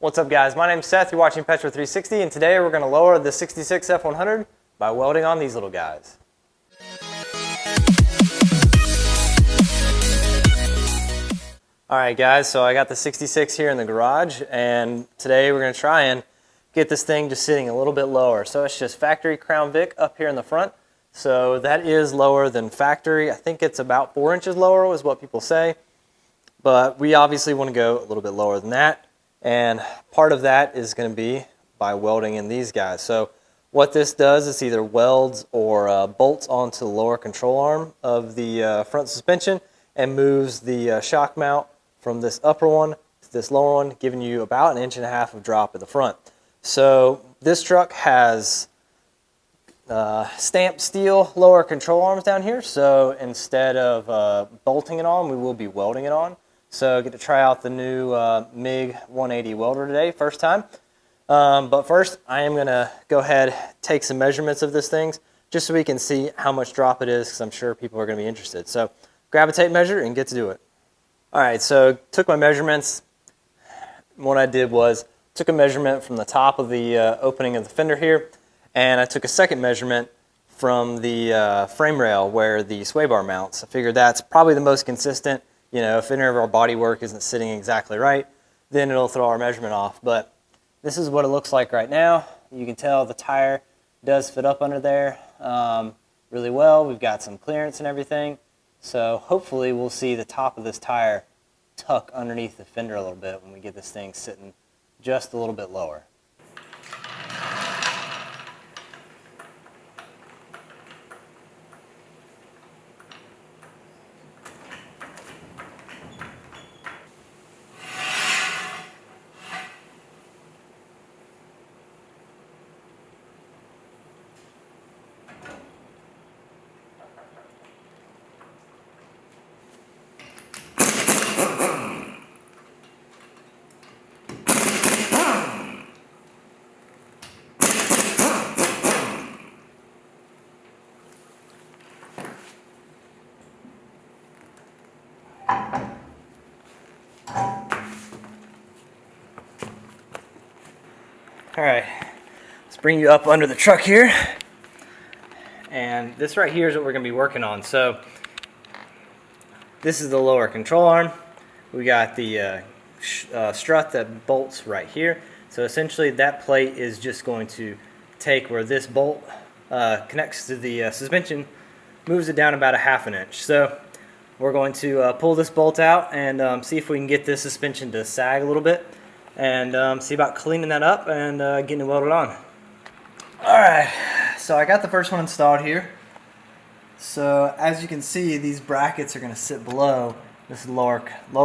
What's up guys, my name's Seth, you're watching Petro 360, and today we're going to lower the 66 F100 by welding on these little guys. Alright guys, so I got the 66 here in the garage, and today we're going to try and get this thing just sitting a little bit lower. So it's just factory Crown Vic up here in the front, so that is lower than factory. I think it's about 4 inches lower is what people say, but we obviously want to go a little bit lower than that. And part of that is going to be by welding in these guys. So what this does is either welds or bolts onto the lower control arm of the front suspension and moves the shock mount from this upper one to this lower one, giving you about 1.5 inches of drop at the front. So this truck has stamped steel lower control arms down here. So instead of bolting it on, we will be welding it on. So get to try out the new MIG 180 welder today, first time. But first, I am going to go ahead, take some measurements of this thing, just so we can see how much drop it is, because I'm sure people are going to be interested. So grab a tape measure and get to do it. All right, so took my measurements. What I did was took a measurement from the top of the opening of the fender here, and I took a second measurement from the frame rail where the sway bar mounts. I figured that's probably the most consistent. You know, if any of our body work isn't sitting exactly right, then it'll throw our measurement off. But this is what it looks like right now. You can tell the tire does fit up under there really well. We've got some clearance and everything. So hopefully we'll see the top of this tire tuck underneath the fender a little bit when we get this thing sitting just a little bit lower. All right, let's bring you up under the truck here. And this right here is what we're going to be working on. So this is the lower control arm. We got the strut that bolts right here. So essentially that plate is just going to take where this bolt connects to the suspension, moves it down about 1/2 inch. So we're going to pull this bolt out and see if we can get this suspension to sag a little bit, and see about cleaning that up and getting it welded on. Alright, so I got the first one installed here. So as you can see, these brackets are going to sit below this lower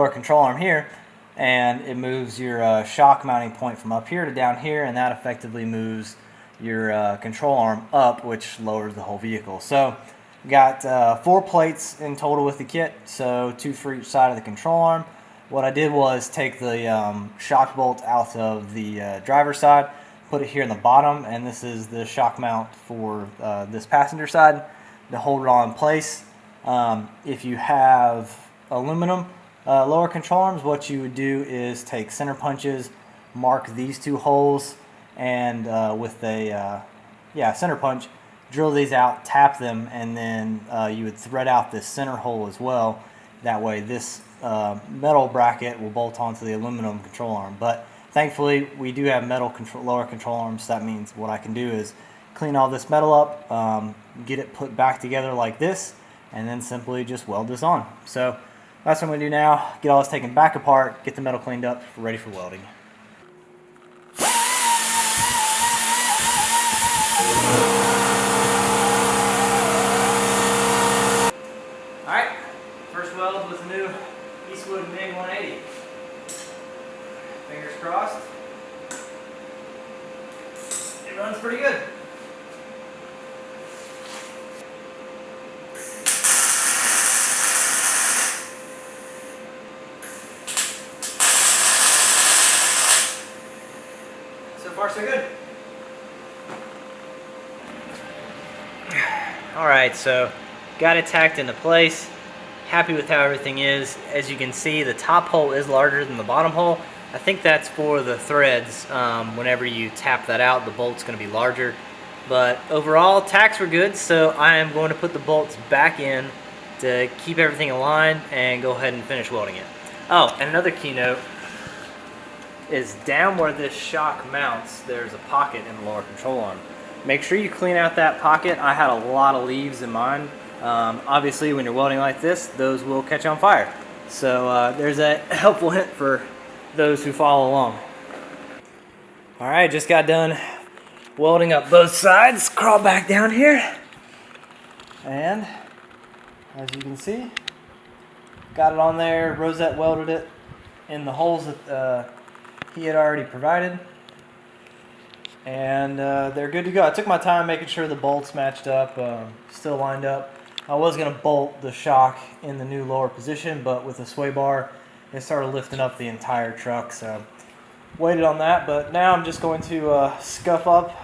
control arm here, and it moves your shock mounting point from up here to down here, and that effectively moves your control arm up, which lowers the whole vehicle. So we got 4 plates in total with the kit, so 2 for each side of the control arm. What I did was take the shock bolt out of the driver's side, put it here in the bottom, and this is the shock mount for this passenger side to hold it all in place. If you have aluminum lower control arms, what you would do is take center punches, mark these 2 holes, and with a center punch, drill these out, tap them, and then you would thread out this center hole as well. That way this metal bracket will bolt onto the aluminum control arm. But thankfully we do have metal lower control arms, so that means what I can do is clean all this metal up, get it put back together like this, and then simply just weld this on. So that's what I'm going to do now, get all this taken back apart, get the metal cleaned up, ready for welding. Alright, first weld with the new MIG 180. Fingers crossed. It runs pretty good. So far so good. Alright, so got it tacked into place. Happy with how everything is. As you can see, the top hole is larger than the bottom hole, I think that's for the threads. Whenever you tap that out, the bolt's going to be larger. But overall, tacks were good, so I am going to put the bolts back in to keep everything aligned and go ahead and finish welding it. Oh, and another key note is down where this shock mounts, there's a pocket in the lower control arm. Make sure you clean out that pocket. I had a lot of leaves in mine. Obviously, when you're welding like this, those will catch on fire. So there's a helpful hint for those who follow along. All right, just got done welding up both sides. Crawl back down here. And as you can see, got it on there. Rosette welded it in the holes that he had already provided. And they're good to go. I took my time making sure the bolts matched up, still lined up. I was going to bolt the shock in the new lower position, but with the sway bar, it started lifting up the entire truck, so waited on that. But now I'm just going to scuff up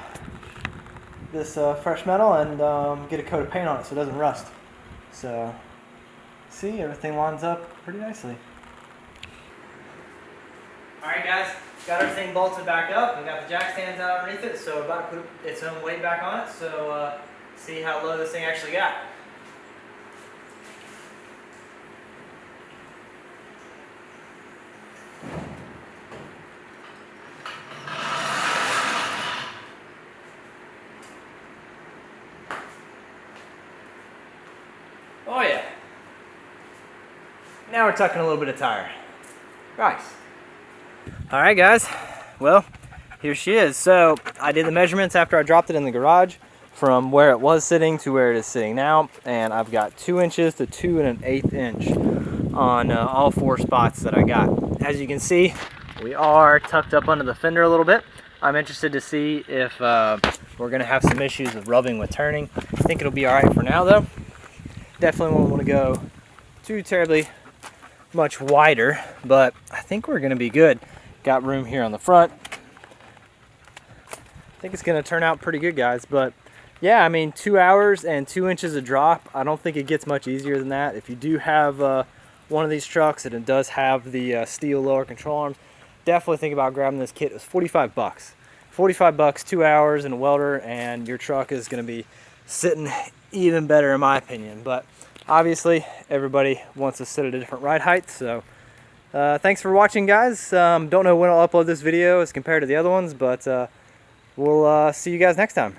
this fresh metal and get a coat of paint on it so it doesn't rust. So, see, everything lines up pretty nicely. Alright guys, got everything bolted back up. We got the jack stands out underneath it, so we're about to put its own weight back on it. So see how low this thing actually got. Oh yeah. Now we're tucking a little bit of tire. Nice. Alright guys, well, here she is. So I did the measurements after I dropped it in the garage from where it was sitting to where it is sitting now, and I've got 2 inches to 2 1/8 inch on all 4 spots that I got. As you can see, we are tucked up under the fender a little bit. I'm interested to see if we're going to have some issues with rubbing with turning. I think it'll be alright for now though. Definitely won't want to go too terribly much wider, but I think we're going to be good. Got room here on the front. I think it's going to turn out pretty good, guys. But yeah, I mean, 2 hours and 2 inches of drop. I don't think it gets much easier than that. If you do have one of these trucks and it does have the steel lower control arms, definitely think about grabbing this kit. It was 45 bucks. 45 bucks, 2 hours and a welder, and your truck is going to be sitting even better in my opinion. But obviously everybody wants to sit at a different ride height, so thanks for watching, guys. Don't know when I'll upload this video as compared to the other ones, but we'll see you guys next time.